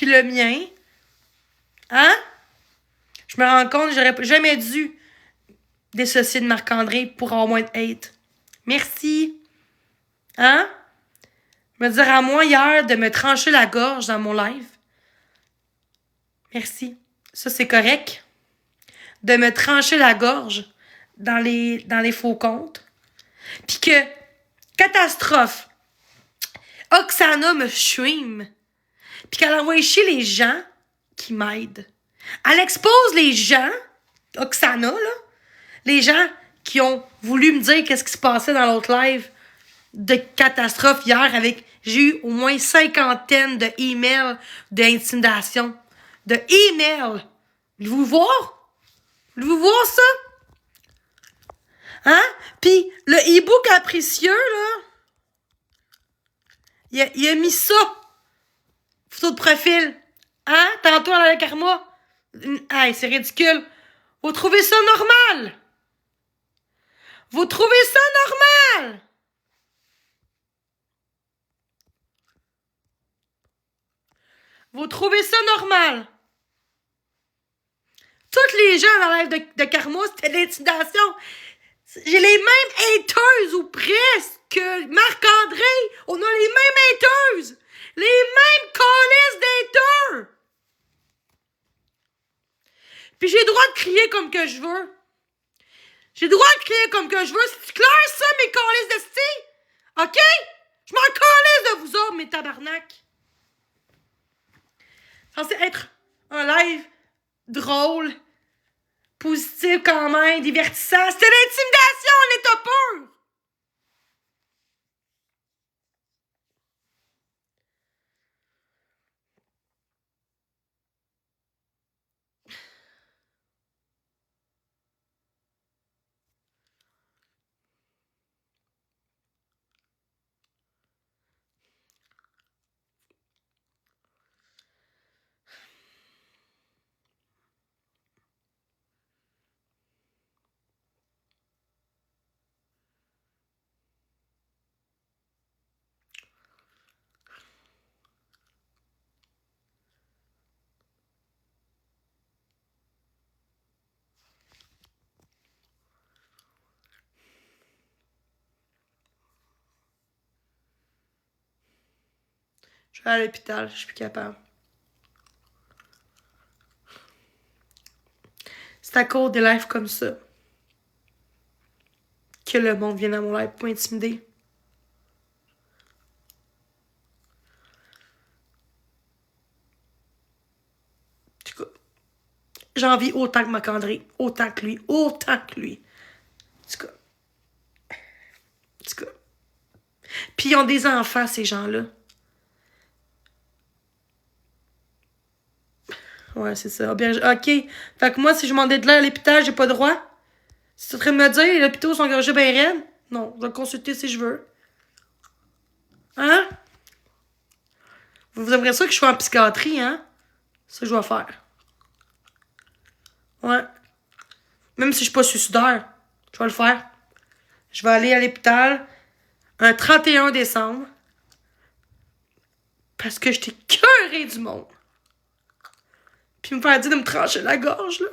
puis le mien. Hein? Je me rends compte, j'aurais jamais dû dissocier de Marc-André pour avoir moins de hate. Merci. Hein? Me dire à moi hier de me trancher la gorge dans mon live. Merci. Ça, c'est correct. De me trancher la gorge dans les faux comptes. Puis que, catastrophe, Oksana me stream. Puis qu'elle envoie chier les gens qui m'aident. Elle expose les gens, Oksana, là, les gens qui ont voulu me dire qu'est-ce qui se passait dans l'autre live de catastrophe hier avec... J'ai eu au moins 50 de emails d'intimidation. De emails. Voulez-vous voir? Voulez-vous voir ça? Hein? Puis le e-book capricieux, là, il a mis ça. Photo de profil. Hein? Tantôt dans le karma. Hey, c'est ridicule. Vous trouvez ça normal? Vous trouvez ça normal? Vous trouvez ça normal? Toutes les gens dans la live de Karma, c'était de l'intimidation. J'ai les mêmes hateuses ou presque que Marc-André. On a les mêmes hateuses. Les mêmes calices d'hateurs. Puis j'ai le droit de crier comme que je veux. J'ai le droit de crier comme que je veux. C'est clair ça, mes calices de style? OK? Je m'en calisse de vous autres, mes tabarnak. Censé être un live drôle, positif quand même, divertissant. C'était l'intimidation en état pur! Je vais à l'hôpital, je suis plus capable. C'est à cause des lives comme ça que le monde vient à mon live pour m'intimider. En tout cas, j'en vis autant que Marc-André, autant que lui. En tout cas. Puis ils ont des enfants, ces gens-là. Ouais, c'est ça. OK. Fait que moi, si je demandais de l'air à l'hôpital, j'ai pas le droit? C'est en train de me dire, les hôpitaux sont engagés bien raides? Non, je vais consulter si je veux. Hein? Vous aimeriez ça que je sois en psychiatrie, hein? C'est ça que je vais faire. Ouais. Même si je suis pas suicidaire, je vais le faire. Je vais aller à l'hôpital un 31 décembre parce que j'étais cœurée du monde. Puis me faire dire de me trancher la gorge, là.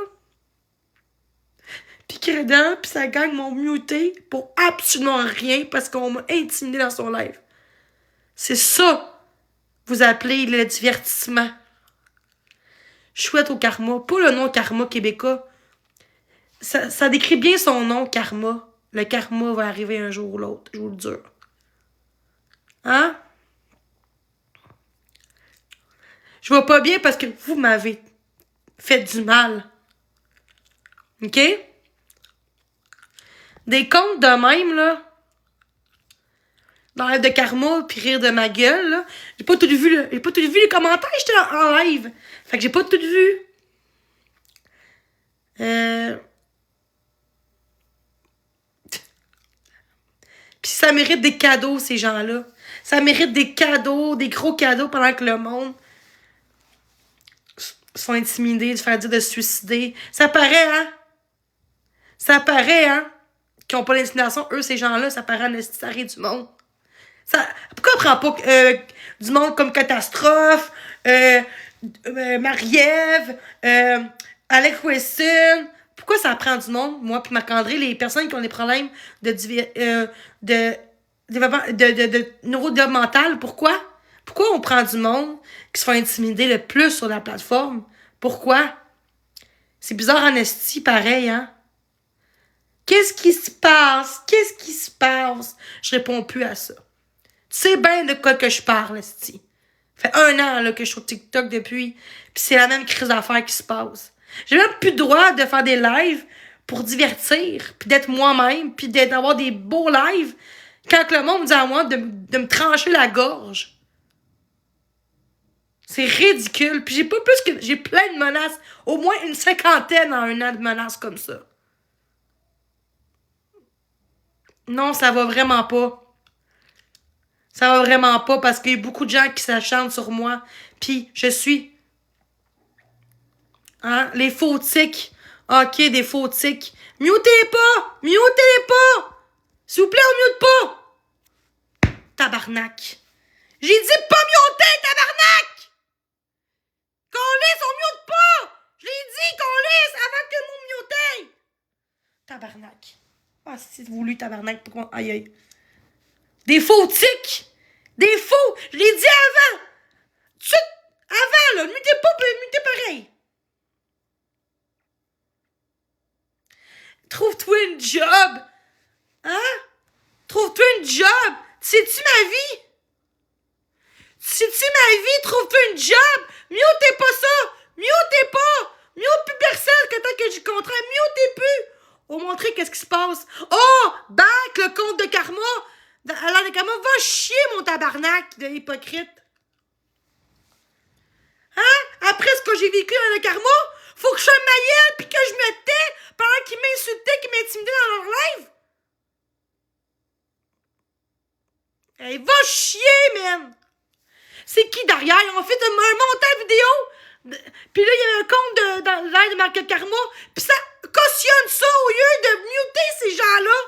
Puis Crédent, puis sa gang m'ont muté pour absolument rien parce qu'on m'a intimidé dans son live. C'est ça, vous appelez le divertissement. Chouette au karma, pas le nom karma québécois. Ça décrit bien son nom, karma. Le karma va arriver un jour ou l'autre, je vous le jure. Hein? Je vais pas bien parce que vous m'avez fait du mal. OK? Des comptes de même, là, dans live de karma, puis rire de ma gueule, là. J'ai pas tout vu, là. J'ai pas tout vu les commentaires, j'étais en live. Fait que j'ai pas tout vu. Puis ça mérite des cadeaux, ces gens-là. Ça mérite des cadeaux, des gros cadeaux pendant que le monde sont intimidés, de se faire dire de se suicider. Ça paraît, hein? Ça paraît, hein? Qu'ils n'ont pas l'intimidation. Eux, ces gens-là, ça paraît en arrêt du monde. Ça, pourquoi on prend pas du monde comme catastrophe, Marie-Ève, Alex Wilson. Pourquoi ça prend du monde, moi, puis Marc-André, les personnes qui ont des problèmes de neurodéveloppemental, pourquoi? Pourquoi on prend du monde qui se font intimider le plus sur la plateforme? Pourquoi? C'est bizarre en esti, pareil, hein? Qu'est-ce qui se passe? Qu'est-ce qui se passe? Je réponds plus à ça. Tu sais bien de quoi que je parle, esti. Ça fait 1 an là, que je suis sur TikTok depuis, puis c'est la même crise d'affaires qui se passe. J'ai même plus le droit de faire des lives pour divertir, puis d'être moi-même, puis d'avoir des beaux lives quand le monde me dit à moi de me trancher la gorge. C'est ridicule. Puis j'ai plein de menaces. Au moins une 50aine en 1 an de menaces comme ça. Non, ça va vraiment pas. Ça va vraiment pas parce qu'il y a beaucoup de gens qui s'acharnent sur moi. Puis je suis... Hein? Les faux tics. Ok, des faux tics. Mutez pas! Mutez pas! S'il vous plaît, on mute pas! Tabarnak. J'ai dit pas muter, tabarnak! Qu'on lisse, on mute pas! Je l'ai dit qu'on lisse avant que le mot mute! Tabarnak. Ah, c'est voulu, tabarnak. Pourquoi? Aïe, aïe. Des faux tics! Des faux! Je l'ai dit avant! Avant, là. Mutez pas, mutez pareil. Trouve-toi une job! Hein? Trouve-toi une job! Sais-tu ma vie? Sais-tu ma vie? Trouve-toi une job! Mutez pas ça! Mutez pas! Mute plus personne que tant que j'ai le contrat. Mutez plus! On va montrer qu'est-ce qui se passe. Oh! Back le compte de Karma! Alors, le Karma, va chier, mon tabarnak de hypocrite. Hein? Après ce que j'ai vécu dans le Karma, faut que je sois ma gueule pis que je me tais pendant qu'ils m'insultaient, qu'ils m'intimidaient dans leur live? Hey, va chier, man! C'est qui derrière? Ils ont fait un montage vidéo. Puis là, il y a un compte dans l'air de Market Karma. Puis ça cautionne ça au lieu de muter ces gens-là.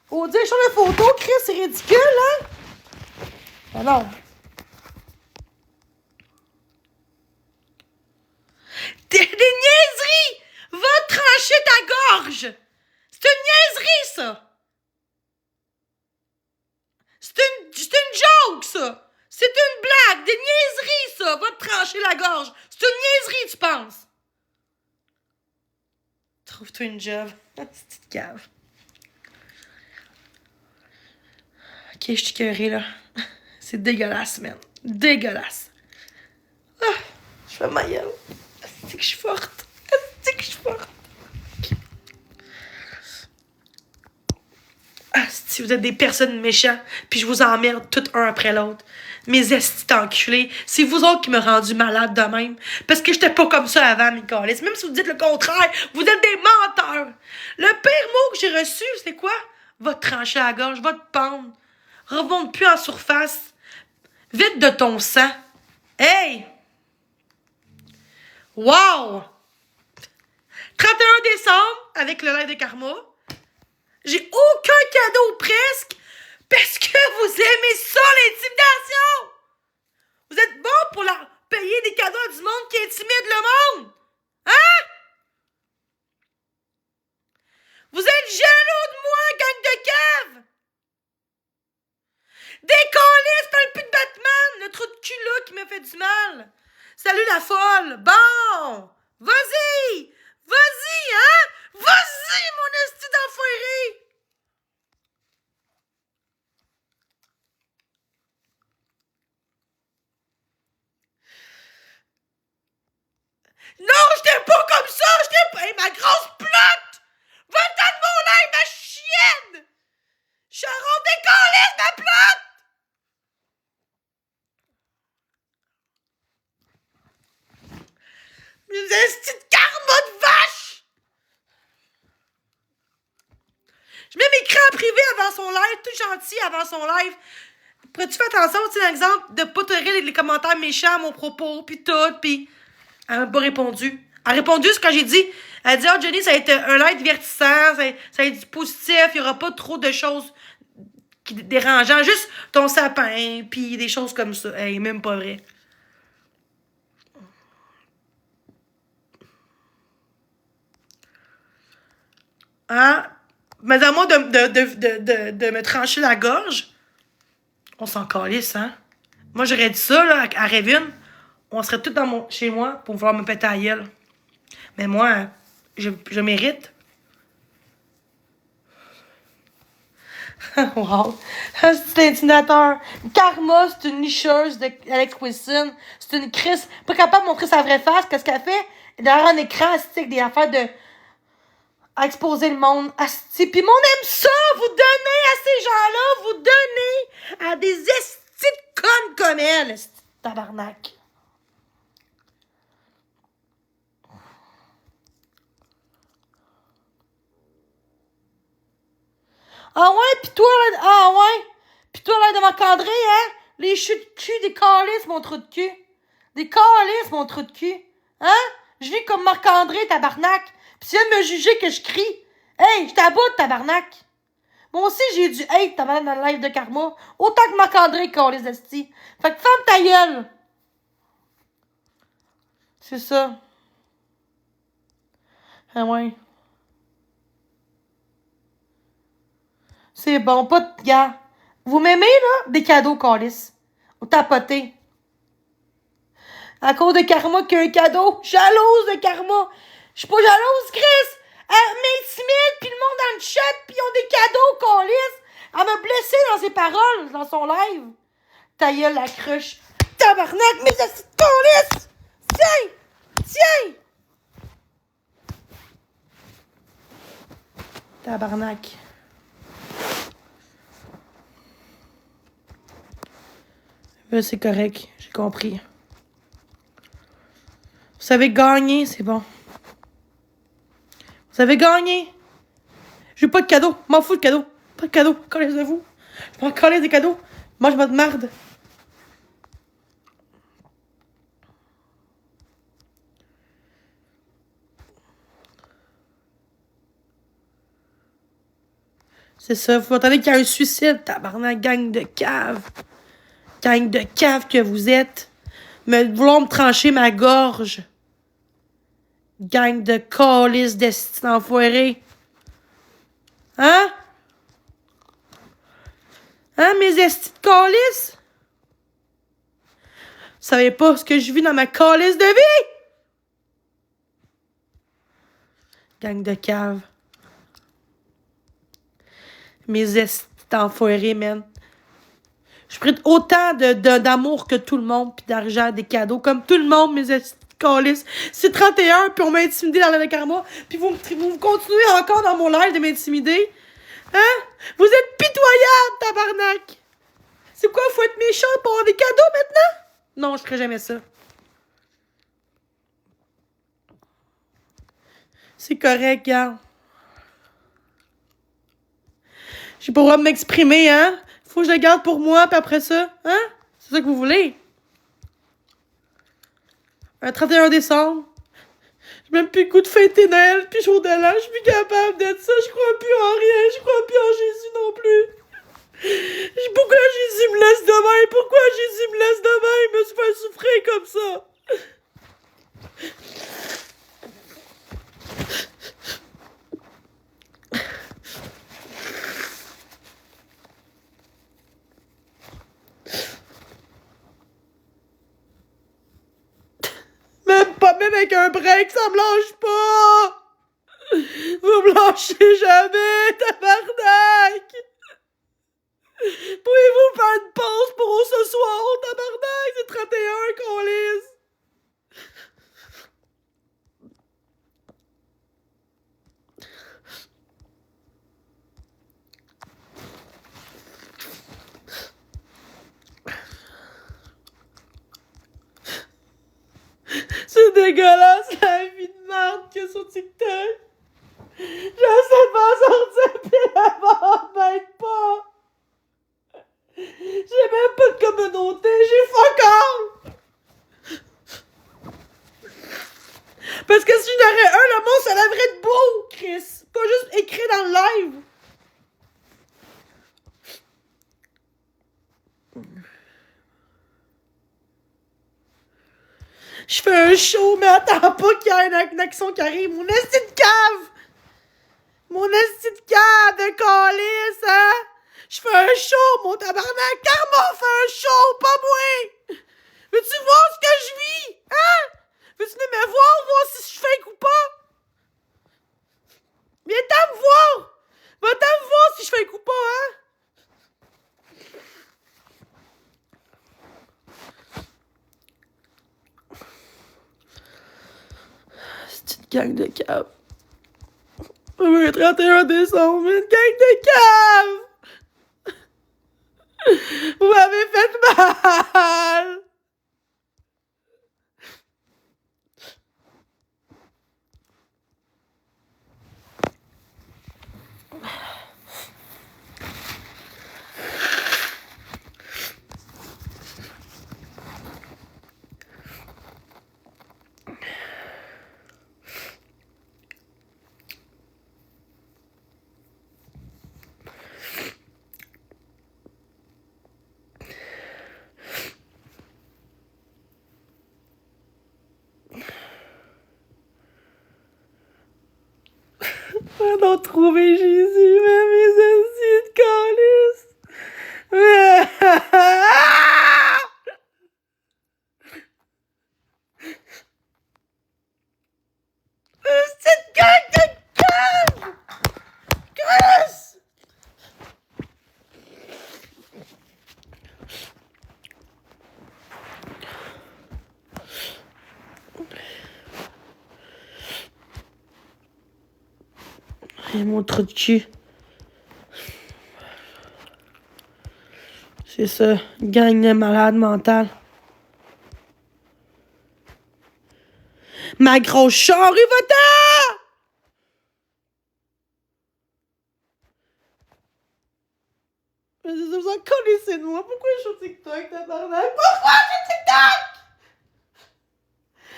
Faut dire, je suis la photo, Chris, c'est ridicule, hein? Ben non. Des niaiseries! Va trancher ta gorge! C'est une niaiserie, ça! C'est une joke, ça! C'est une blague, des niaiseries, ça! Va te trancher la gorge! C'est une niaiserie, tu penses? Trouve-toi une job. Petite cave. Ok, je suis curée, là. C'est dégueulasse, man. Dégueulasse. Ah, je fais ma gueule. C'est que je suis forte. C'est que je suis forte. Ah, si vous êtes des personnes méchantes, puis je vous emmerde tout un après l'autre. Mes estis enculés, c'est vous autres qui me rendu malade de même. Parce que j'étais pas comme ça avant, mes câlisses. Même si vous dites le contraire, vous êtes des menteurs. Le pire mot que j'ai reçu, c'est quoi? Va te trancher la gorge, va te pendre. Remonte plus en surface. Vite de ton sang. Hey! Wow! 31 décembre, avec le live de Karma. J'ai aucun cadeau presque parce que vous aimez ça, l'intimidation! Vous êtes bon pour payer des cadeaux à du monde qui intimide le monde! Hein? Vous êtes jaloux de moi, gang de cave! Décollez, parle plus de Batman, le trou de cul là qui me fait du mal! Salut la folle! Bon! Vas-y! Vas-y, hein? Vas-y, mon esti d'enfoiré! Non, j'étais pas comme ça! J'étais pas... Hey, ma grosse plotte! Va-t'en de mon œil, ma chienne! Charon, décollez, ma plotte! Mes esti de karma de vache! Je mets mes crans privés avant son live, tout gentil avant son live. Pourrais-tu faire attention, tu sais, un exemple, de pas te lire les commentaires méchants à mon propos, pis tout, pis... Elle m'a pas répondu. Elle a répondu ce que j'ai dit. Elle a dit, oh Johnny, ça va être un live divertissant, ça va être du positif, il y aura pas trop de choses dérangeantes, juste ton sapin, pis des choses comme ça. Elle est même pas vrai. Hein? Mais à moi de me trancher la gorge, on s'en calisse, hein? Moi, j'aurais dit ça, là, à Révin. On serait tous chez moi pour vouloir me péter à la gueule. Mais moi, je mérite. Wow! C'est intimidateur. Karma, c'est une nicheuse d'Alex Wilson. C'est une Chris. Pas capable de montrer sa vraie face. Qu'est-ce qu'elle fait? Derrière un écran, avec des affaires de. À exposer le monde. Asti. Puis le monde aime ça! Vous donnez à ces gens-là, vous donnez à des estis de connes comme elle. Esti de tabarnak. Ah ouais, pis toi, là, ah ouais. Pis toi, là, de Marc-André, hein? Les chutes de cul, des calices, mon trou de cul. Des calices, mon trou de cul. Hein? Je vis comme Marc-André, tabarnak. Pis tu viens de me juger que je crie. Hey, je t'aboute, tabarnak. Moi aussi, j'ai du hate, tabarnak, dans le live de Karma. Autant que Marc-André, calice d'esti. Fait que ferme ta gueule. C'est ça. Ah ouais. C'est bon, pas de gars. Vous m'aimez, là? Des cadeaux, calice. Au tapoté. À cause de Karma qui a un cadeau. Jalouse de Karma. Je suis pas jalouse, Chris. Elle m'intimide, pis le monde dans le chat, pis ils ont des cadeaux, calice. Elle m'a blessé dans ses paroles, dans son live. Ta gueule, la cruche. Tabarnak, mais c'est calice. Tiens! Tiens! Tabarnak. C'est correct, j'ai compris. Vous savez gagner, c'est bon. Vous avez gagné. J'ai pas de cadeau. M'en fous de cadeau. Pas de cadeau. Collez de vous. Je m'en collais des cadeaux. Mange votre marde. C'est ça. Vous entendez qu'il y a un suicide, tabarnak, gang de cave. Gang de cave que vous êtes. Vouloir me trancher ma gorge. Gang de calices d'esti d'enfoirés. Hein? Hein, mes estis de calices? Vous savez pas ce que je vis dans ma calice de vie? Gang de cave. Mes estis d'enfoirés, man. Je prête autant d'amour que tout le monde, puis d'argent, des cadeaux, comme tout le monde, mes estis de calices. C'est 31, puis on m'a intimidé dans le karma, puis vous continuez encore dans mon live de m'intimider. Hein? Vous êtes pitoyable, tabarnak! C'est quoi, faut être méchant pour avoir des cadeaux maintenant? Non, je ferai jamais ça. C'est correct, gars. J'ai pas le droit de m'exprimer, hein? Faut que je le garde pour moi, puis après ça, hein? C'est ça que vous voulez? Un 31 décembre. J'ai même plus le goût de fêter Noël, puis jour de l'an, je suis plus capable d'être ça. Je crois plus en rien, je crois plus en Jésus non plus. Pourquoi Jésus me laisse de même? Pourquoi Jésus me laisse de même? Il me fait souffrir comme ça. Même avec un break, ça me lâche pas! Vous me lâchez jamais, tabarnak! Pouvez-vous faire une pause pour ce soir, tabarnak? C'est 31 qu'on lise! C'est dégueulasse la vie de merde qu'il y a sur TikTok! J'essaie de m'en sortir pis la mort m'aide pas! J'ai même pas de communauté, j'ai fuck all! Parce que si j'en aurais un, le monde se lèverait de beau, Chris! Pas juste écrit dans le live! Je fais un show, mais attends pas qu'il y ait une action qui arrive. Mon esti de cave! Mon esti de cave de calice, hein? Je fais un show, mon tabarnak! Carmon fait un show, pas moi! Veux-tu voir ce que je vis? Hein? Veux-tu venir me voir si je fake ou pas? Viens t'en me voir! Va t'en me voir si je fake ou pas, hein? C'est une gang de cave. Le 31 décembre, une gang de cave! Vous m'avez fait mal! On a trouvé Jésus, mais mes amis de calice. Cette gang de cave! Chris! Et mon trou de cul. C'est ça, gang de malade mental. Ma grosse charrue, va-t'en! Mais vous en connaissez de moi. Pourquoi je suis sur TikTok, tabarnak? Pourquoi je suis TikTok?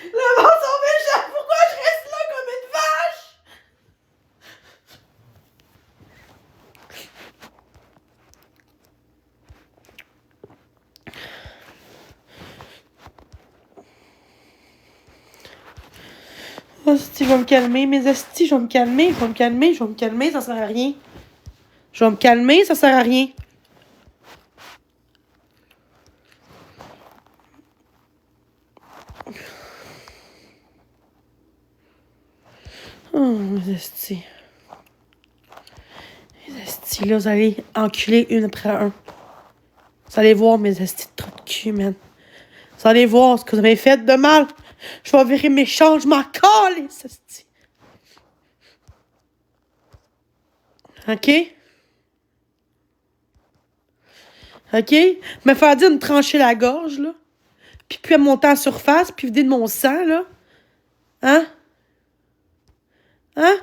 Le mensonge m'échappe. Pourquoi je reste là comme une vache? Esti, je vais me calmer. Mes estis, je vais me calmer, ça sert à rien. Je vais me calmer, ça sert à rien. Oh, mes estis. Les estis, là, vous allez enculer une après un. Vous allez voir mes estis de trou de cul, man. Vous allez voir ce que vous avez fait de mal. Je vais virer méchant, je m'en colle, les estis. OK? OK? Me faire dire de me trancher la gorge, là. Puis monter en surface, puis vider de mon sang, là. Hein? Hein?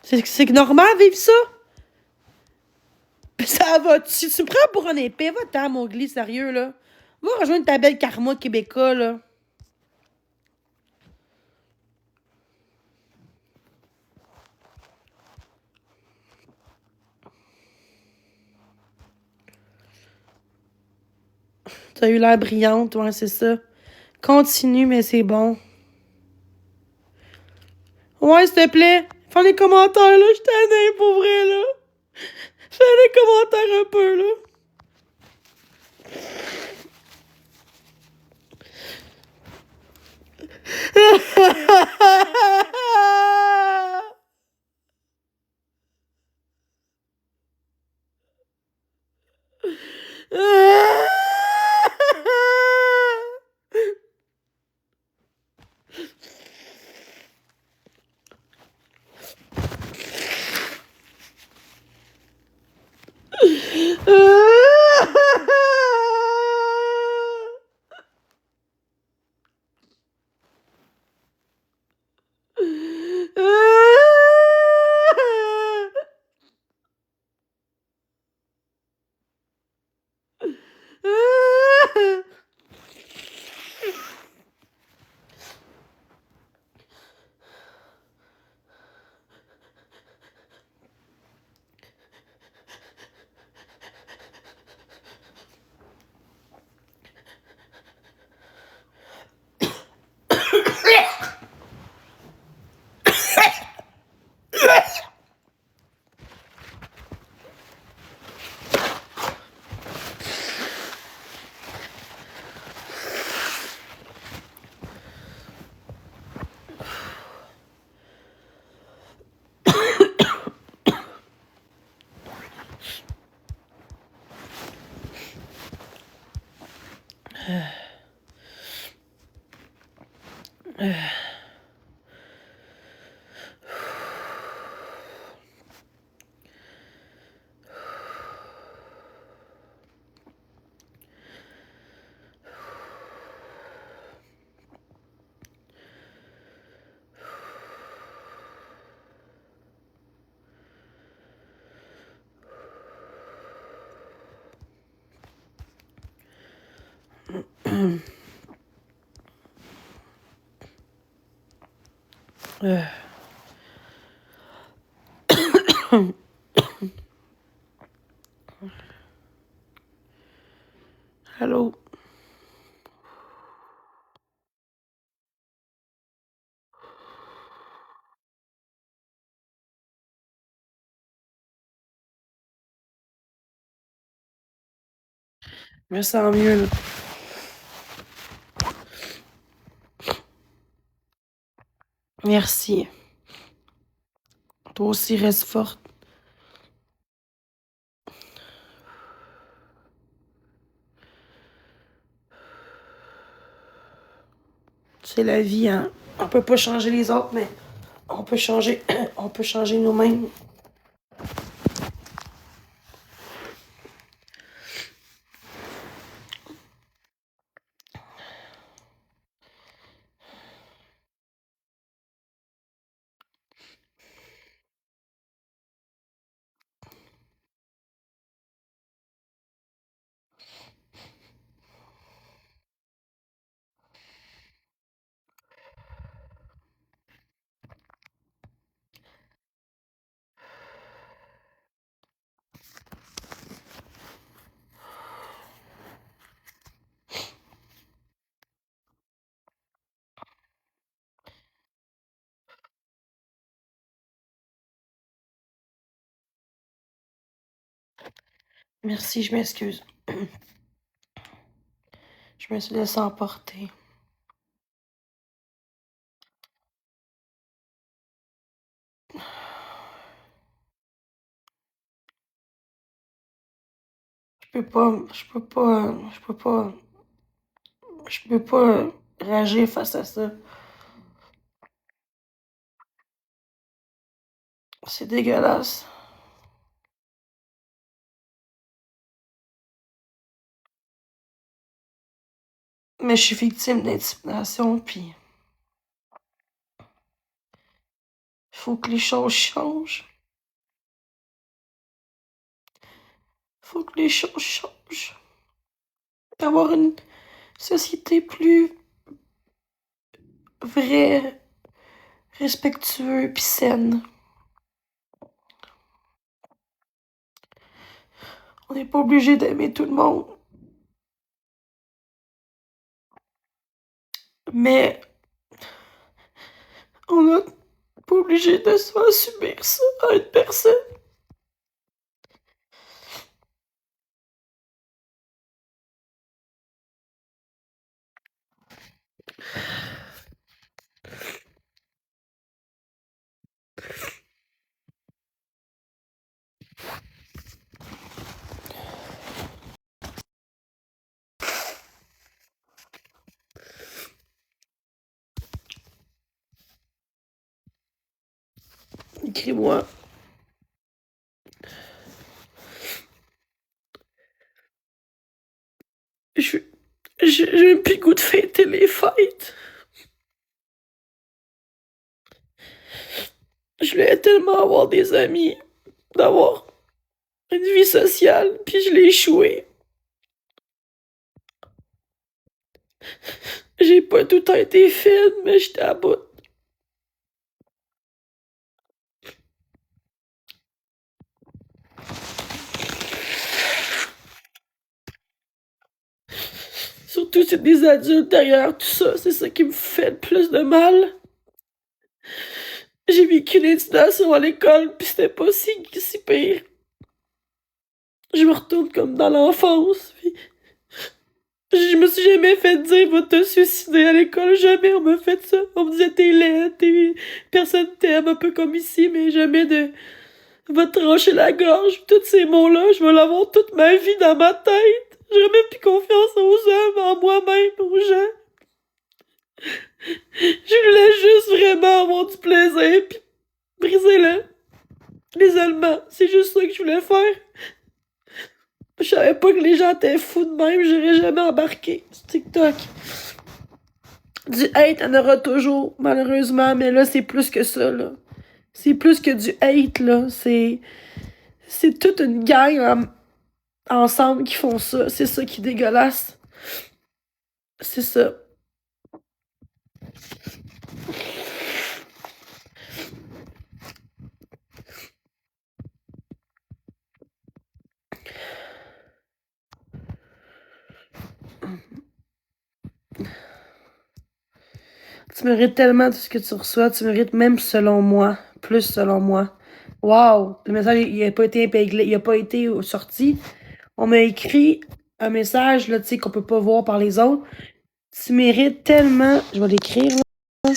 C'est normal vivre ça? Puis ça va. Si tu me prends pour un épée, va-t'en, mon glis, sérieux, là. Va rejoindre ta belle karma québécois, là. T'as eu l'air brillante, ouais, c'est ça. Continue, mais c'est bon. Ouais, s'il te plaît. Fais les commentaires, là. Je t'en pour vrai, là. Fais les commentaires un peu, là. Allô? Je me sens mieux, là. Merci. Toi aussi, reste forte. C'est la vie, hein. On peut pas changer les autres, mais on peut changer, on peut changer nous-mêmes. Merci, je m'excuse. Je me suis laissée emporter. Je peux pas réagir face à ça. C'est dégueulasse. Mais je suis victime d'intimidation, puis faut que les choses changent. Faut que les choses changent. Avoir une société plus vraie, respectueuse, puis saine. On n'est pas obligé d'aimer tout le monde. Mais on n'est pas obligé de se faire subir ça à une personne. Écris-moi. J'ai un petit goût de fêter les fêtes. Je voulais tellement avoir des amis, d'avoir une vie sociale, puis je l'ai échoué. J'ai pas tout le temps été fine, mais j'étais à bout. Surtout, c'est des adultes derrière tout ça. C'est ça qui me fait le plus de mal. J'ai vécu l'intimidation à l'école, puis c'était pas si pire. Je me retourne comme dans l'enfance, puis je me suis jamais fait dire va te suicider à l'école. Jamais on m'a fait ça. On me disait t'es laide, personne t'aime, un peu comme ici, mais jamais de va te trancher la gorge. Tous ces mots-là, je vais l'avoir toute ma vie dans ma tête. J'ai jamais plus confiance aux hommes, en moi, moi-même aux gens. Je voulais juste vraiment avoir du plaisir pis briser l'isolement. C'est juste ça que je voulais faire. Je savais pas que les gens étaient fous de même, j'aurais jamais embarqué sur TikTok. Du hate, il y en aura toujours, malheureusement, mais là, c'est plus que ça, là. C'est plus que du hate, là. C'est toute une gang ensemble qui font ça. C'est ça qui est dégueulasse. C'est ça. Tu mérites tellement tout ce que tu reçois. Tu mérites même selon moi. Plus selon moi. Wow! Le message, il a pas été épinglé. Il a pas été sorti. On m'a écrit un message, là, tu sais, qu'on peut pas voir par les autres. Tu mérites tellement... Je vais l'écrire, là.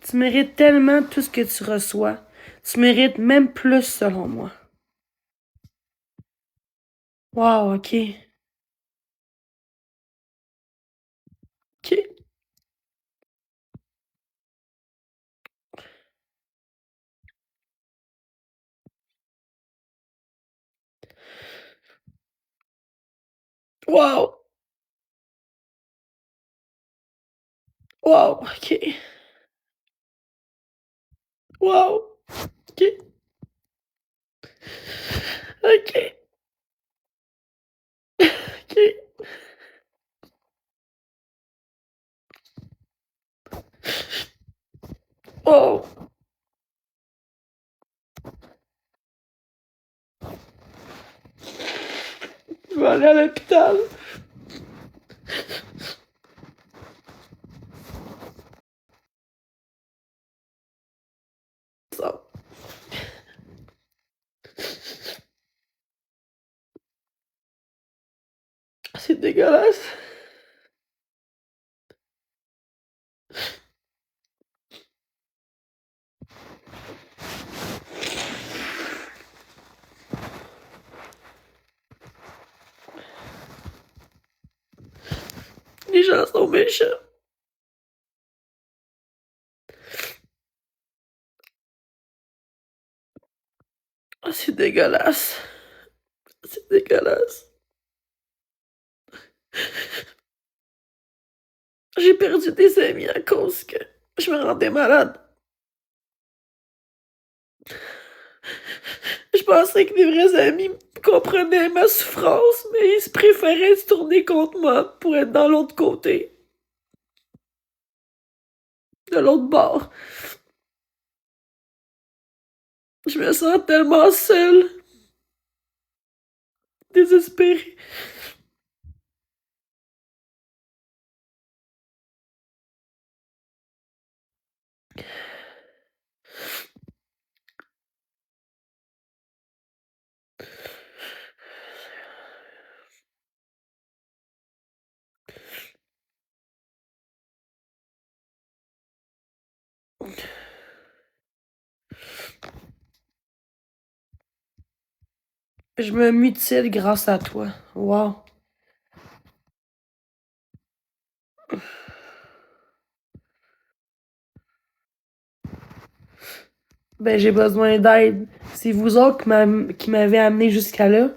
Tu mérites tellement tout ce que tu reçois. Tu mérites même plus selon moi. Wow, OK. OK. Wow! Wow! OK. Wow! OK. OK. OK. Wow! Je vais aller à l'hôpital. Ça. C'est dégueulasse. Les gens sont méchants. C'est dégueulasse. C'est dégueulasse. J'ai perdu des amis à cause que je me rendais malade. Je pensais que mes vrais amis comprenaient ma souffrance, mais ils se préféraient se tourner contre moi pour être dans l'autre côté. De l'autre bord. Je me sens tellement seule. Désespérée. Je me mutile grâce à toi. Wow. Ben, j'ai besoin d'aide. C'est vous autres qui m'avez amené jusqu'à là.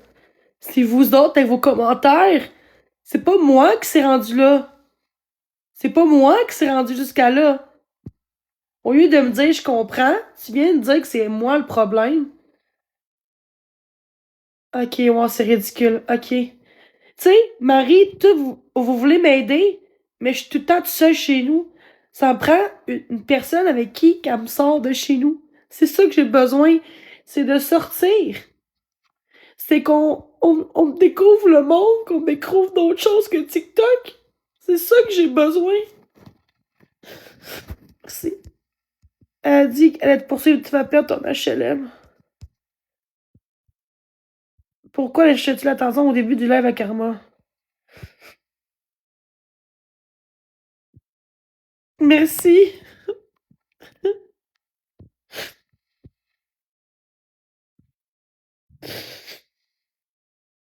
C'est vous autres avec vos commentaires. C'est pas moi qui s'est rendu là. C'est pas moi qui s'est rendu jusqu'à là. Au lieu de me dire je comprends, tu viens de dire que c'est moi le problème. Ok, ouais, c'est ridicule. Ok. Tu sais, Marie, vous voulez m'aider, mais je suis tout le temps toute seule chez nous. Ça me prend une personne avec qui qu'elle me sort de chez nous. C'est ça que j'ai besoin. C'est de sortir. C'est qu'on me découvre le monde, qu'on me découvre d'autres choses que TikTok. C'est ça que j'ai besoin. C'est... Elle a dit qu'elle allait te poursuivre, tu vas perdre ton HLM. Pourquoi lâchais-tu l'attention au début du live à Karma? Merci.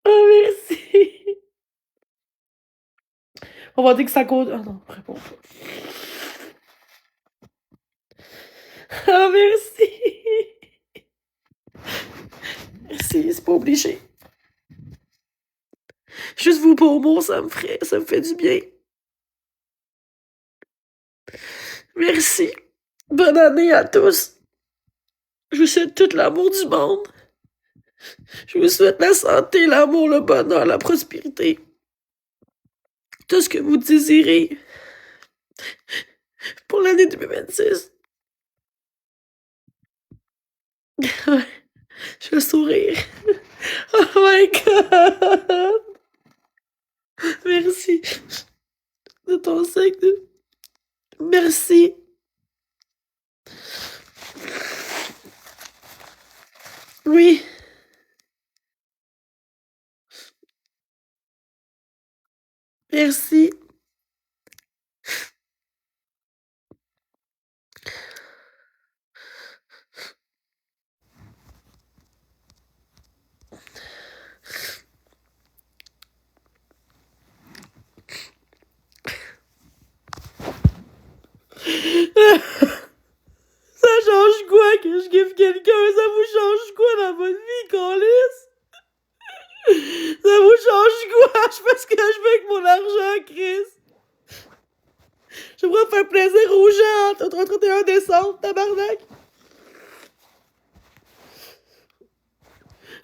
Oh, merci. On va dire que ça compte. Ah non, réponds pas. Ah, merci. Merci, c'est pas obligé. Juste vous pour mot, ça me fait du bien. Merci. Bonne année à tous. Je vous souhaite tout l'amour du monde. Je vous souhaite la santé, l'amour, le bonheur, la prospérité. Tout ce que vous désirez pour l'année 2026. Je vais sourire. Oh my God! Merci de ton signe. Merci. Oui. Merci. Ça change quoi que je give quelqu'un? Ça vous change quoi dans votre vie, câlisse? Ça vous change quoi? Je fais ce que je veux avec mon argent, Chris. J'aimerais faire plaisir aux gens. Au 31 décembre, tabarnak.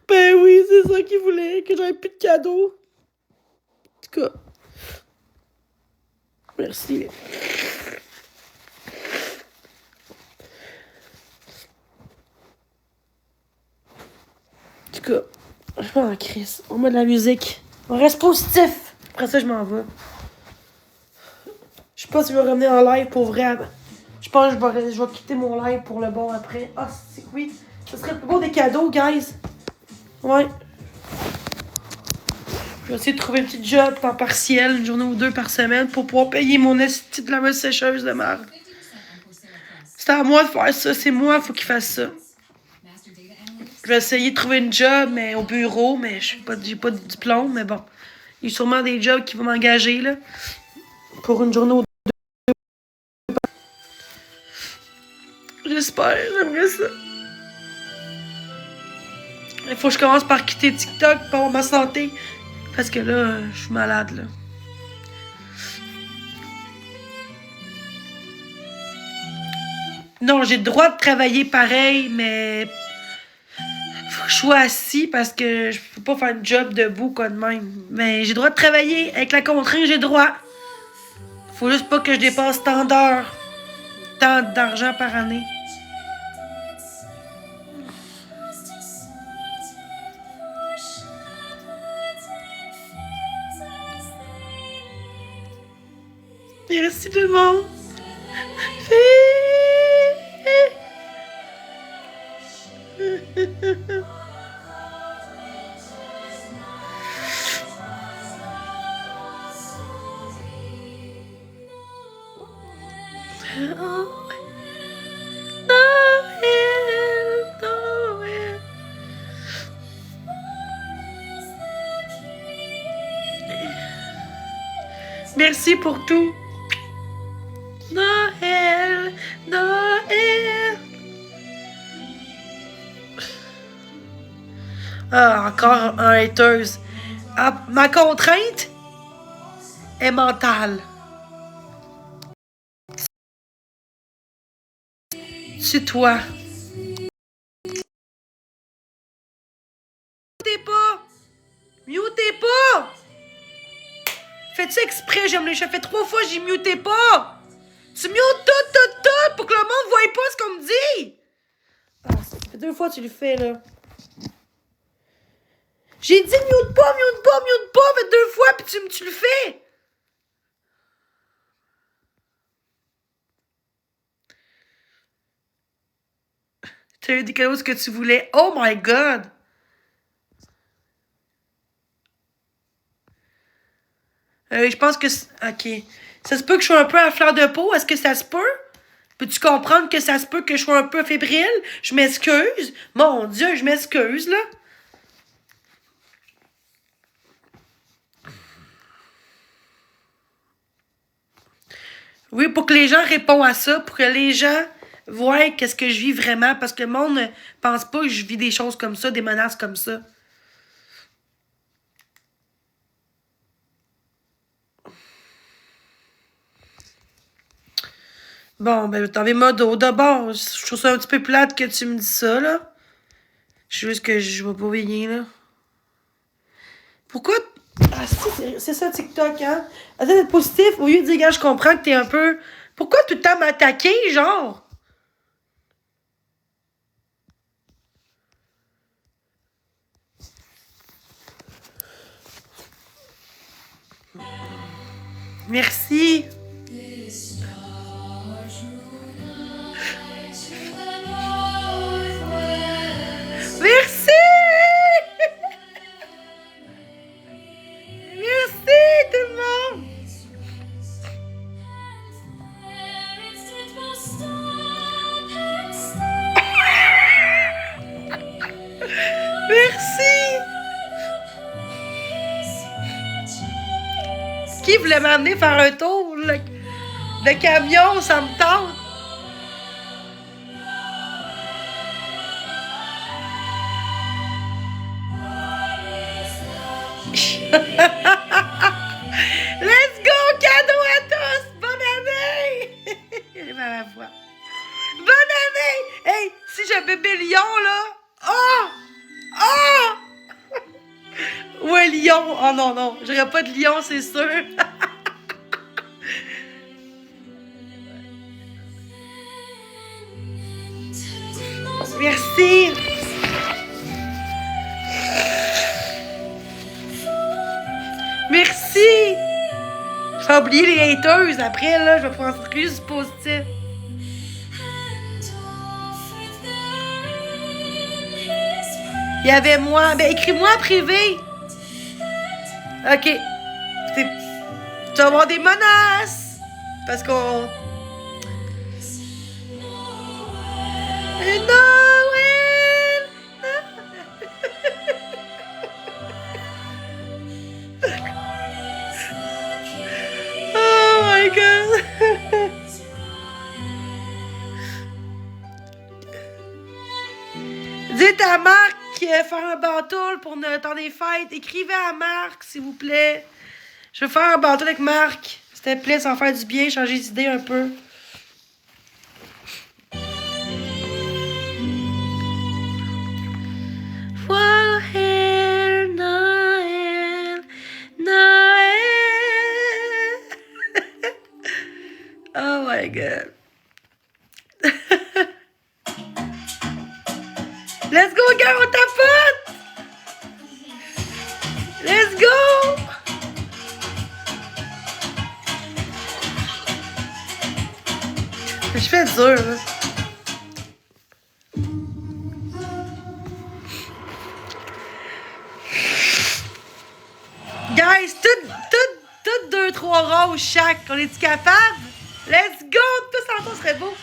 Ben oui, c'est ça qu'ils voulaient, que j'avais plus de cadeaux. En tout cas, merci. En tout cas, je vais en crise. On met de la musique. On reste positif. Après ça, je m'en vais. Je sais pas si je vais revenir en live pour vrai. Je pense que je vais quitter mon live pour le bon après. Ah, c'est que oui. Ce serait le plus beau des cadeaux, guys. Ouais. Je vais essayer de trouver un petit job temps partiel, une journée ou deux par semaine, pour pouvoir payer mon esti de laveuse sécheuse de merde. C'est à moi de faire ça. C'est moi, faut qu'il fasse ça. Je vais essayer de trouver une job, mais au bureau, mais j'ai pas de diplôme, mais bon. Il y a sûrement des jobs qui vont m'engager, là. Pour une journée ou deux. J'espère, j'aimerais ça. Il faut que je commence par quitter TikTok pour ma santé. Parce que là, je suis malade, là. Non, j'ai le droit de travailler pareil, mais faut que je sois assis parce que je peux pas faire un job debout quoi de même. Mais j'ai le droit de travailler avec la contrainte, j'ai le droit. Faut juste pas que je dépasse tant d'heures, tant d'argent par année. Merci tout le monde. Merci pour tout. Noël, Noël. Ah, encore un haters. Ah, ma contrainte est mentale. C'est toi. Mutez pas! Mutez pas! Fais-tu exprès? J'ai fait 3 fois, j'ai muté pas! Tu mutes tout pour que le monde voie pas ce qu'on me dit! Ah, ça fait 2 fois que tu le fais, là. J'ai dit mute pas! Ça fait 2 fois, puis tu le fais! Tu as eu des cadeaux ce que tu voulais. Oh my God! Je pense que... OK. Ça se peut que je sois un peu à fleur de peau. Est-ce que ça se peut? Peux-tu comprendre que ça se peut que je sois un peu fébrile? Je m'excuse. Mon Dieu, je m'excuse, là. Oui, pour que les gens répondent à ça, pour que les gens voient qu'est-ce que je vis vraiment, parce que le monde ne pense pas que je vis des choses comme ça, des menaces comme ça. Bon, ben, t'en modo. D'abord, je trouve ça un petit peu plate que tu me dis ça, là. Je juste que je vois pas bien, là. Pourquoi... Ah, si, c'est ça, TikTok, hein? Essaie d'être positif, au lieu de dire, gars, je comprends que t'es un peu... Pourquoi tout le temps m'attaquer, genre? Merci. Merci! Merci, tout le monde! Merci! Qui voulait m'amener faire un tour? Le camion, ça me tente. Let's go, cadeau à tous! Bonne année! Elle est à la voix. Bonne année! Hey, si j'ai bébé lion, là... Oh! Oh! Ou un lion! Oh non, non, j'aurais pas de lion, c'est sûr. Merci! Merci! Je vais oublier les haters après, là, je vais prendre juste positif. Il y avait moi. Ben, écris-moi en privé. OK. Tu vas avoir des menaces. Parce qu'on... Noël! Oh my God! Dites à Marc faire un bantoul pour le temps des fêtes. Écrivez à Marc, s'il vous plaît. Je veux faire un bantoul avec Marc. S'il te plaît, ça va faire du bien, changer d'idée un peu. Noël, Noël, Noël. Oh my God. Let's go, gars, on tapote! Let's go! Je fais dur, là. Guys, toutes 2-3 roses chaque. On est-tu capable? Let's go! Tous ensemble, serait beau.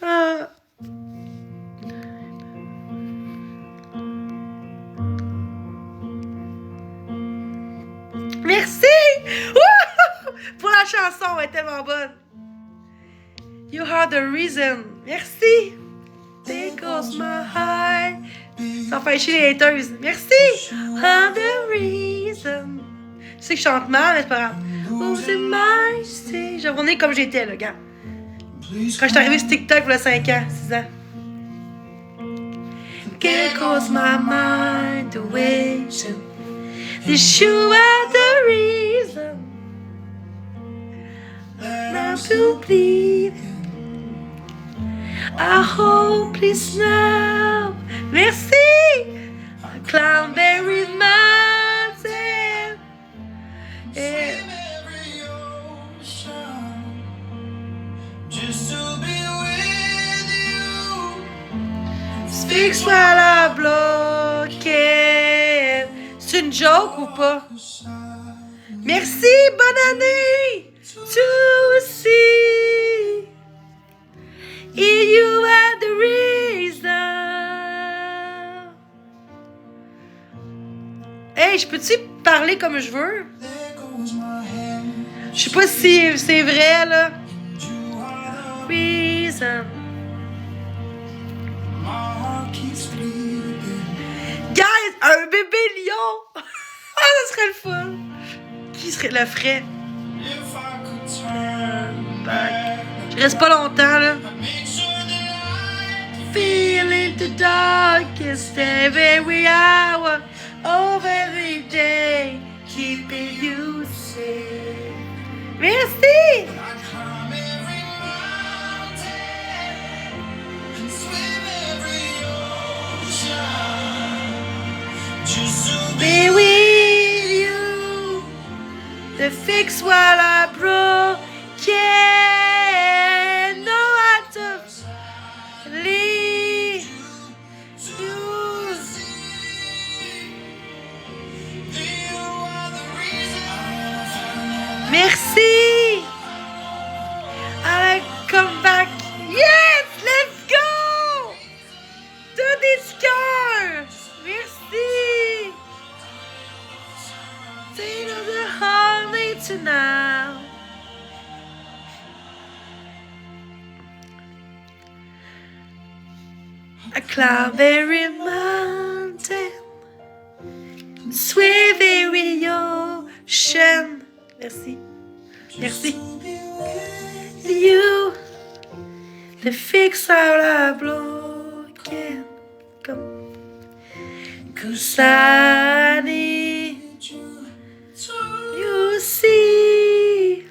Ah. Merci! Pour la chanson, elle est tellement bonne. You are the reason. Merci. There goes my heart. Ça fait chier les haters. Merci. I'm the reason. Je sais que je chante mal, mais c'est pas grave. Oh, c'est my say. Je revenais comme j'étais, là, gars. Quand je suis arrivée sur TikTok, il y a 5 ans, 6 ans. There goes my mind away. This you are the reason. Now to bleed. I hope it's now. Merci! Clownberry Mountain. Yeah. Speaks while I block it. C'est une joke ou pas? Merci, bonne année! To see. You are the reason. Hey, je peux-tu parler comme je veux? Je sais pas si c'est vrai, là. Reason. Guys, un bébé lion! Ah, ça serait le fun! Qui serait le ferait? Je reste pas longtemps, là. Feeling the darkest every hour of every day, keeping you safe. Merci! Be with you, to fix what I broke. Can't know how to leave you. Merci. I come back. Yes, let's go. To this car. Merci. Say no the honey tonight. I climb every mountain, swim every ocean. Merci. Merci. You, the fix all I broken. Come. 'Cause I need you see,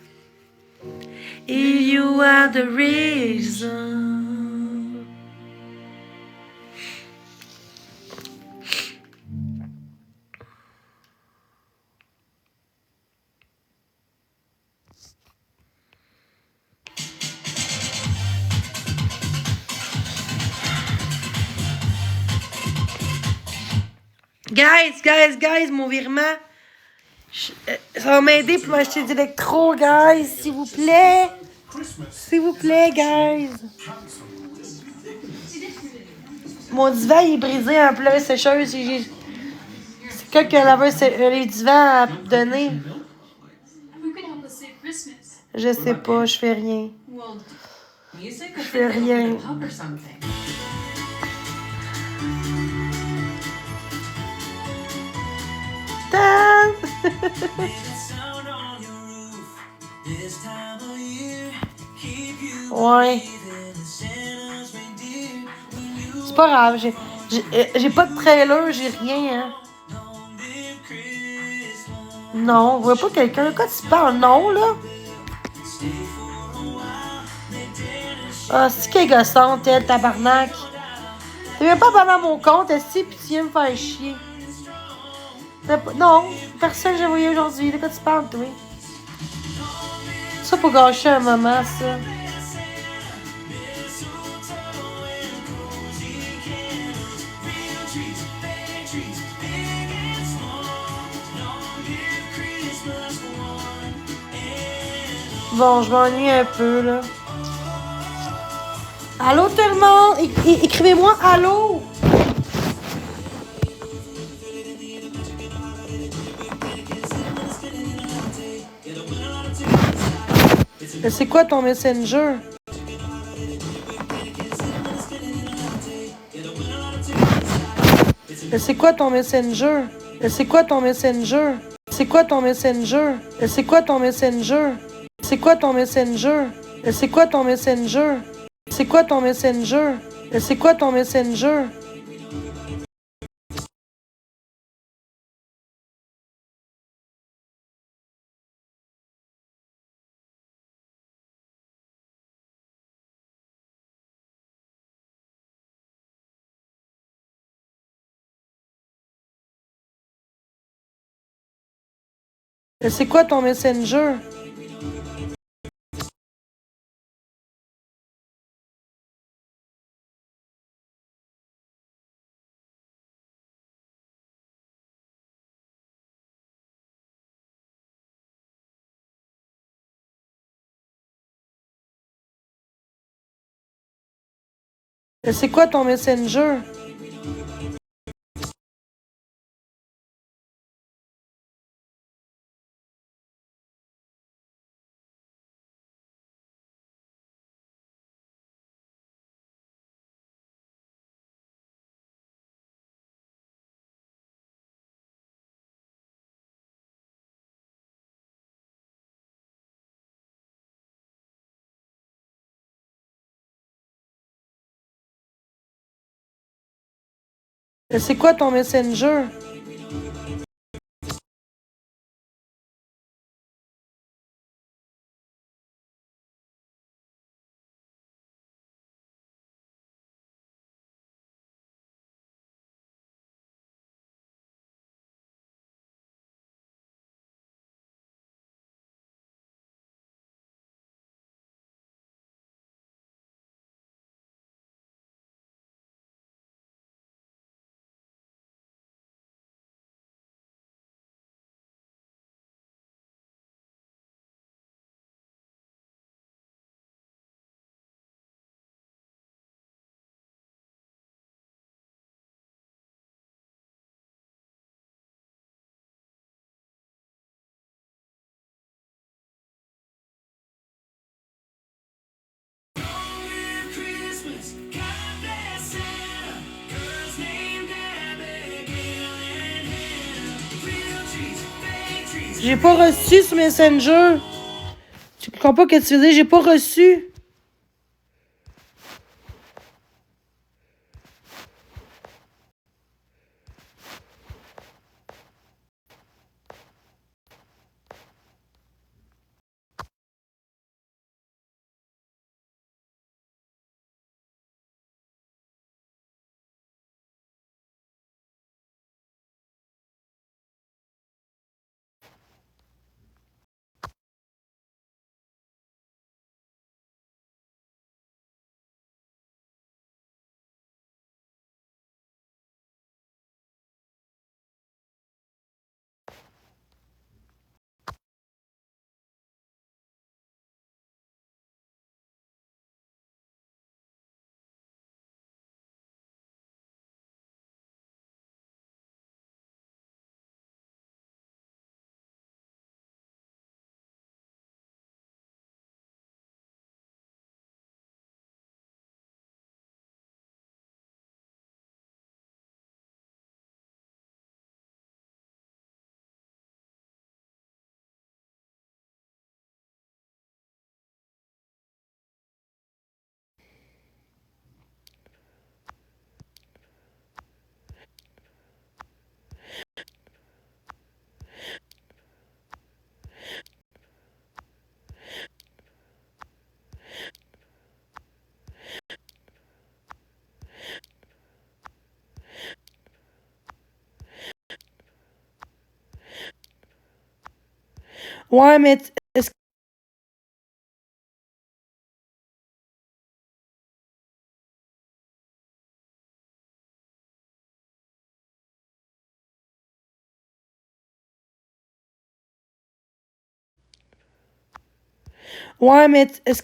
you are the reason. Guys, mon virement. Ça va m'aider pour m'acheter d'électro, guys, s'il vous plaît. S'il vous plaît, guys. Mon divan, il est brisé en plein sécheuse. C'est quand que les divans à donner. Je sais pas, je fais rien. Je fais rien. Ouais. C'est pas grave, j'ai pas de trailer, j'ai rien, hein. Non, on voit pas quelqu'un. Quand tu parles, non, là. Ah, c'est qu'elle est gossante, elle, tabarnak. T'es même pas parlé à mon compte, esti, pis tu viens me faire chier. Non, personne que j'ai envoyé aujourd'hui. De quoi tu parles, toi? Ça pour gâcher un moment, ça. Bon, je m'ennuie un peu, là. Allô, tout le monde? Écrivez-moi allô! C'est quoi ton Messenger? C'est quoi ton Messenger? C'est quoi ton Messenger? C'est quoi ton Messenger? C'est quoi ton Messenger? C'est quoi ton Messenger? C'est quoi ton Messenger? C'est quoi ton Messenger? C'est quoi ton Messenger? C'est quoi ton Messenger? C'est quoi ton Messenger? C'est quoi ton Messenger? J'ai pas reçu sur Messenger. Tu comprends pas ce que tu veux dire? J'ai pas reçu. Ouais, mais est-ce que... Ouais, mais est-ce...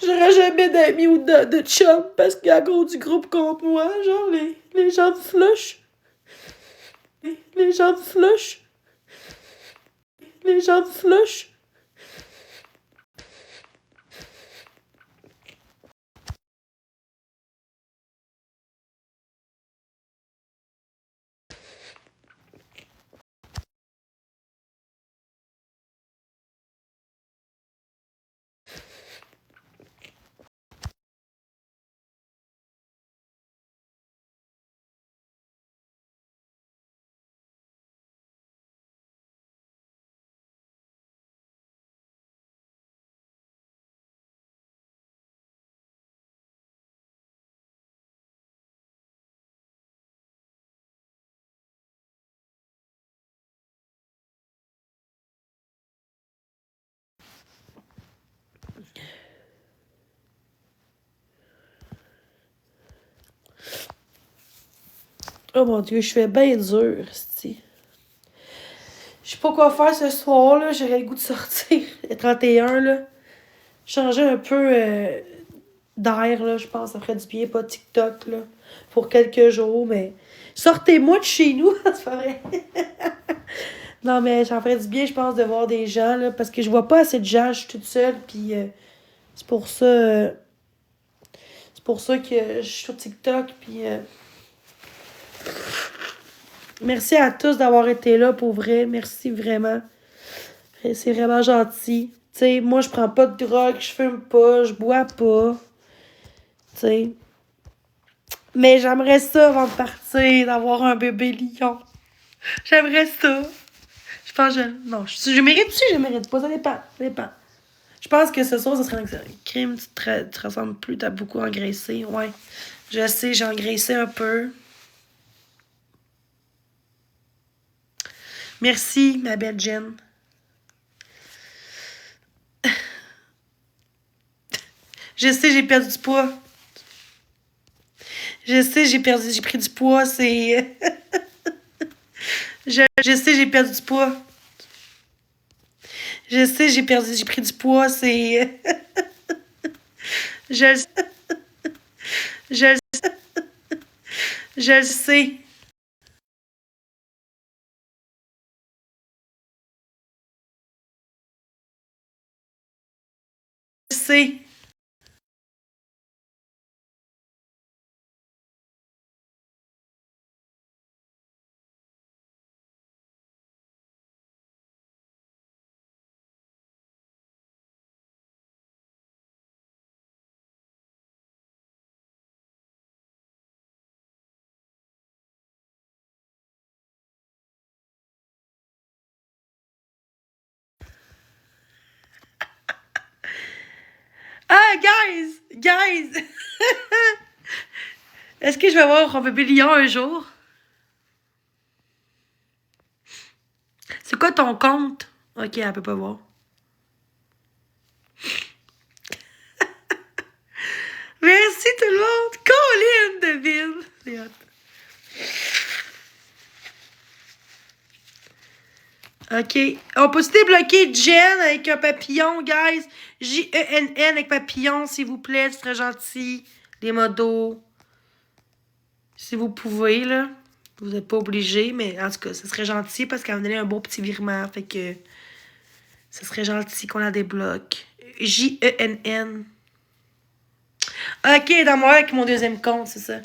J'aurais jamais d'amis ou de chum parce qu'il y a gros du groupe contre moi, genre les gens de flush. Les gens de flush. Les gens de flush. Oh mon Dieu, je fais bien dur, c'ti. Je sais pas quoi faire ce soir, là. J'aurais le goût de sortir le 31, là. Changer un peu d'air, là, je pense. Ça ferait du bien, pas TikTok, là, pour quelques jours, mais sortez-moi de chez nous, c'est pas vrai. Non, mais ça ferait du bien, je pense, de voir des gens, là, parce que je vois pas assez de gens, je suis toute seule, puis c'est pour ça... c'est pour ça que je suis sur TikTok, puis merci à tous d'avoir été là, pour vrai. Merci vraiment. C'est vraiment gentil. Tu sais, moi, je prends pas de drogue, je fume pas, je bois pas. Tu sais. Mais j'aimerais ça, avant de partir, d'avoir un bébé lion. J'aimerais ça. Je pense que non, je mérite-tu, je mérite pas. Ça dépend. Ça dépend. Je pense que ce soir, ça serait un crime. Tu te ressembles plus, t'as beaucoup engraissé. Ouais. Je sais, j'ai engraissé un peu. Merci, ma belle Jen. Je sais, j'ai perdu du poids. Je sais, j'ai pris du poids, c'est... je sais, j'ai perdu du poids. Je sais, j'ai pris du poids, c'est... je, je, je le sais. Je sais. Ah, guys! Guys! Est-ce que je vais avoir un bébé lion un jour? C'est quoi ton compte? Ok, elle peut pas voir. Merci tout le monde! Colline de ville! C'est hot. Ok. On peut se débloquer Jen avec un papillon, guys? J-E-N-N avec papillon, s'il vous plaît. Ce serait gentil. Les modos. Si vous pouvez, là. Vous n'êtes pas obligé, mais en tout cas, ce serait gentil parce qu'elle va me donner un beau petit virement. Fait que ce serait gentil qu'on la débloque. J-E-N-N. Ok, dans moi avec mon deuxième compte, c'est ça.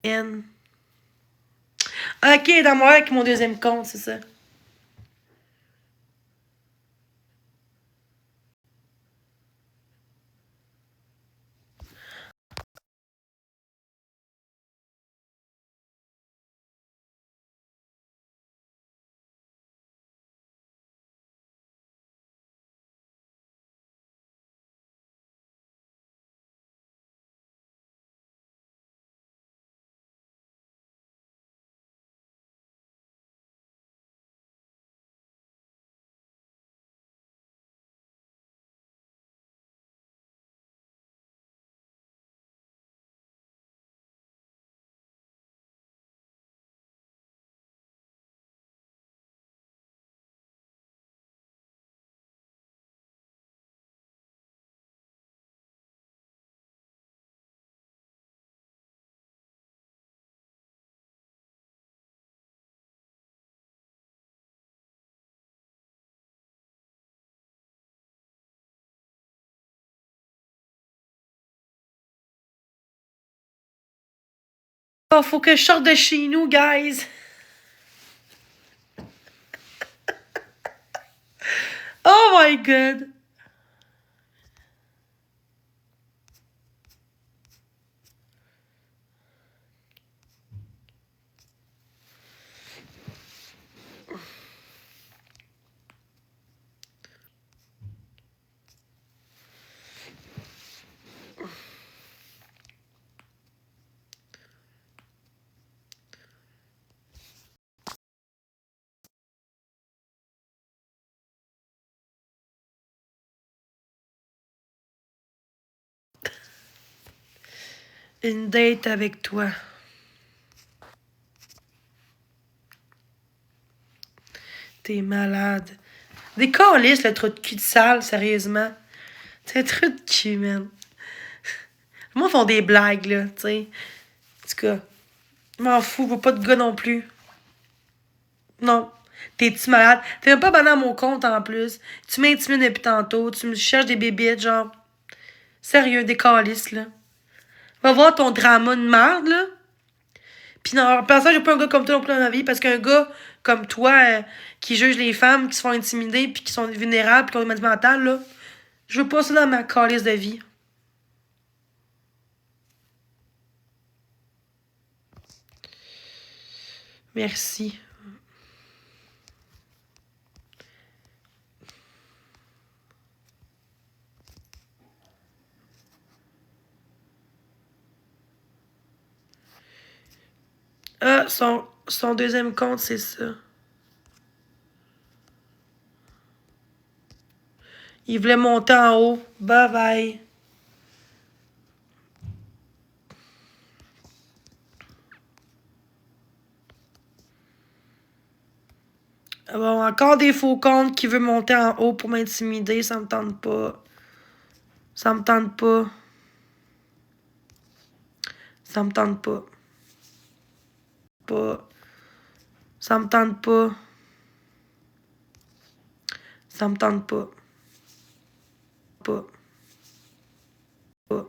N. Ok, dans moi avec mon deuxième compte, c'est ça. Oh, faut que je sorte de chez nous, guys. Oh my god. Une date avec toi. T'es malade. Des câlisses, le trou de cul de sale, sérieusement. C'est un truc de cul, man. Moi, ils font des blagues, là, tu sais. En tout cas, je m'en fous, je veux pas de gars non plus. Non. T'es-tu malade? T'es même pas abonné à mon compte, en plus. Tu m'intimides depuis tantôt. Tu me cherches des bébites, genre... Sérieux, des calices, là. Va voir ton drama de merde, là. Pis non, personne, j'ai pas un gars comme toi non plus dans ma vie, parce qu'un gars comme toi, qui juge les femmes, qui se font intimider, puis qui sont vulnérables, puis qui ont des maladies mentales, là, je veux pas ça dans ma calice de vie. Merci. Ah, son deuxième compte, c'est ça. Il voulait monter en haut. Bye bye. Bon, encore des faux comptes qui veut monter en haut pour m'intimider, ça me tente pas. Ça me tente pas. Ça me tente pas. Pas. Ça me tente pas. Ça me tente pas. Pas. Pas.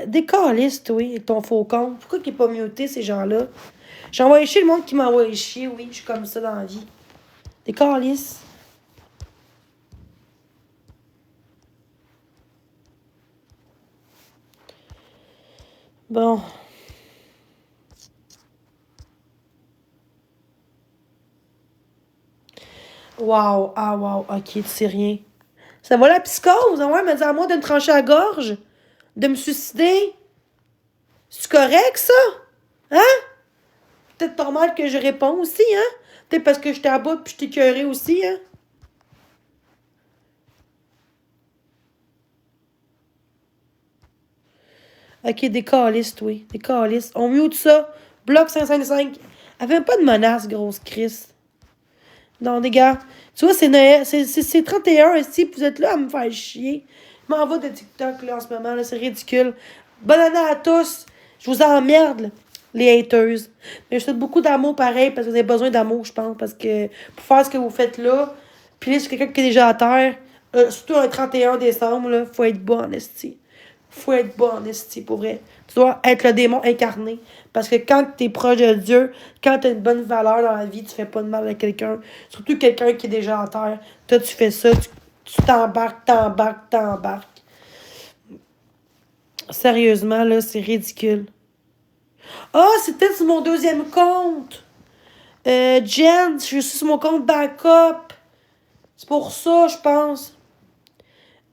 Des calices, oui, avec ton faux compte. Pourquoi qu'il est pas muté, ces gens-là? J'ai envoyé chier le monde qui m'envoie chier, oui. Je suis comme ça dans la vie. Des calices. Bon. Wow. Ah, wow. Ok, tu sais rien. Ça va la psychose? Ouais, mais dis à moi de me trancher la gorge? De me suicider? C'est correct, ça? Hein? Peut-être normal que je réponds aussi, hein? Peut-être parce que j'étais à bout puis je t'écœurée aussi, hein? Ok, des calices, oui. Des calices. On mute ça. Bloc 555. Elle fait pas de menace, grosse Chris. Non, les gars. Tu vois, c'est Noël. C'est 31 ici, puis vous êtes là à me faire chier. Je m'en vais de TikTok, là, en ce moment, là. C'est ridicule. Bonne année à tous. Je vous emmerde, là, les haters. Mais je souhaite beaucoup d'amour, pareil, parce que vous avez besoin d'amour, je pense. Parce que pour faire ce que vous faites là, puis là, c'est quelqu'un qui est déjà à terre, surtout un 31 décembre, là, faut être bon, esti. Faut être bon en esti, pour vrai. Tu dois être le démon incarné. Parce que quand t'es proche de Dieu, quand t'as une bonne valeur dans la vie, tu fais pas de mal à quelqu'un. Surtout quelqu'un qui est déjà en terre. Toi, tu fais ça, tu t'embarques. Sérieusement, là, c'est ridicule. Ah, c'était sur mon deuxième compte. Jen, je suis sur mon compte backup. C'est pour ça, je pense.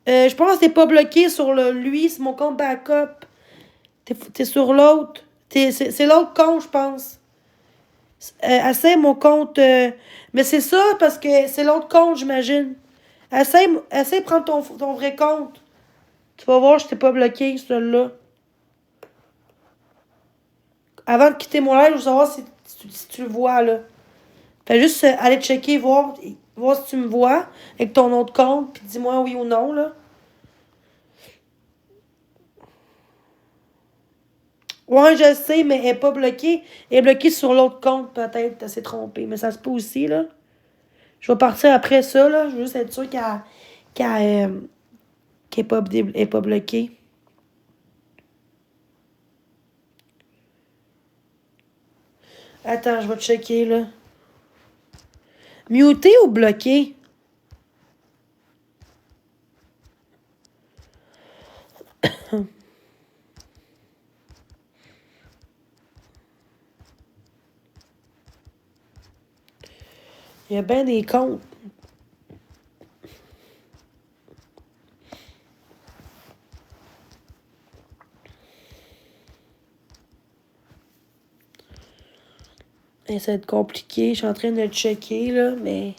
Je pense que t'es pas bloqué sur lui, c'est mon compte backup. T'es sur l'autre. C'est l'autre compte, je pense. Essaye mon compte. Mais c'est ça, parce que c'est l'autre compte, j'imagine. Essaye de prendre ton vrai compte. Tu vas voir, je t'ai pas bloqué, celui-là. Avant de quitter mon live, je veux savoir si tu le vois, là. Fais juste aller checker, voir si tu me vois avec ton autre compte, puis dis-moi oui ou non, là. Ouais, je sais, mais elle n'est pas bloquée. Elle est bloquée sur l'autre compte, peut-être. Elle s'est trompée. Mais ça se peut aussi, là. Je vais partir après ça, là. Je veux juste être sûre qu'elle est pas bloquée. Attends, je vais checker, là. Muté ou bloqué? Il y a bien des comptes. Et ça va être compliqué. Je suis en train de le checker, là, mais...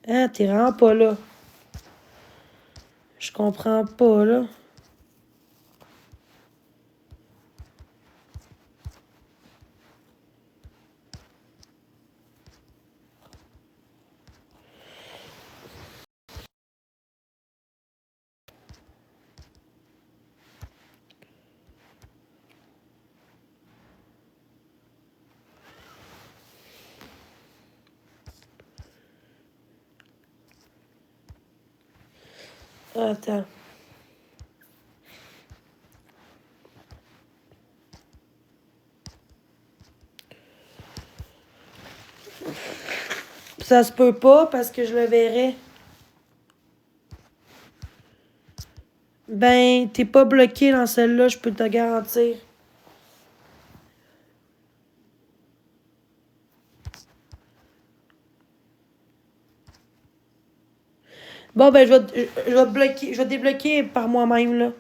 Ah, t'es vraiment pas là. Je comprends pas, là. Attends. Ça se peut pas parce que je le verrai. Ben, t'es pas bloqué dans celle-là, je peux te garantir. Bon, ben, je vais te débloquer par moi-même, là.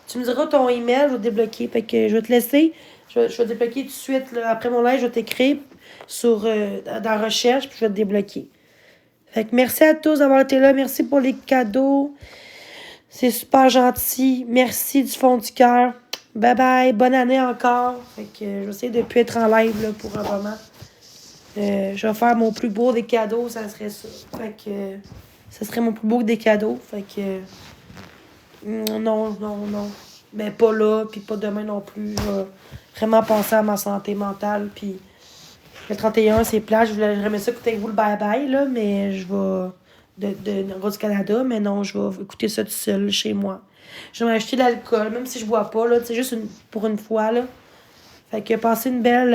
Tu me diras ton email, je vais te débloquer. Fait que je vais te laisser. Je vais te débloquer tout de suite, là. Après mon live, je vais t'écrire dans la recherche, puis je vais te débloquer. Fait que merci à tous d'avoir été là. Merci pour les cadeaux. C'est super gentil. Merci du fond du cœur. Bye bye. Bonne année encore. Fait que je vais essayer de ne plus être en live là, pour un moment. Je vais faire mon plus beau des cadeaux, ça serait ça. Fait que ça serait mon plus beau des cadeaux. Fait que non. Mais pas là, puis pas demain non plus. Je vais vraiment penser à ma santé mentale. Puis le 31, c'est plat. J'aimerais ça écouter avec vous le bye-bye, là, mais je vais... de Radio-Canada, mais non, je vais écouter ça tout seul chez moi. Je vais m'acheter de l'alcool, même si je bois pas, là, c'est juste pour une fois, là. Fait que passez une belle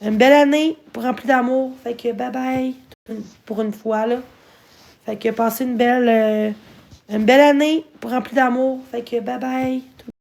année remplie d'amour. Fait que bye-bye pour une fois, là. Fait que passez une belle année remplie d'amour. Fait que bye-bye.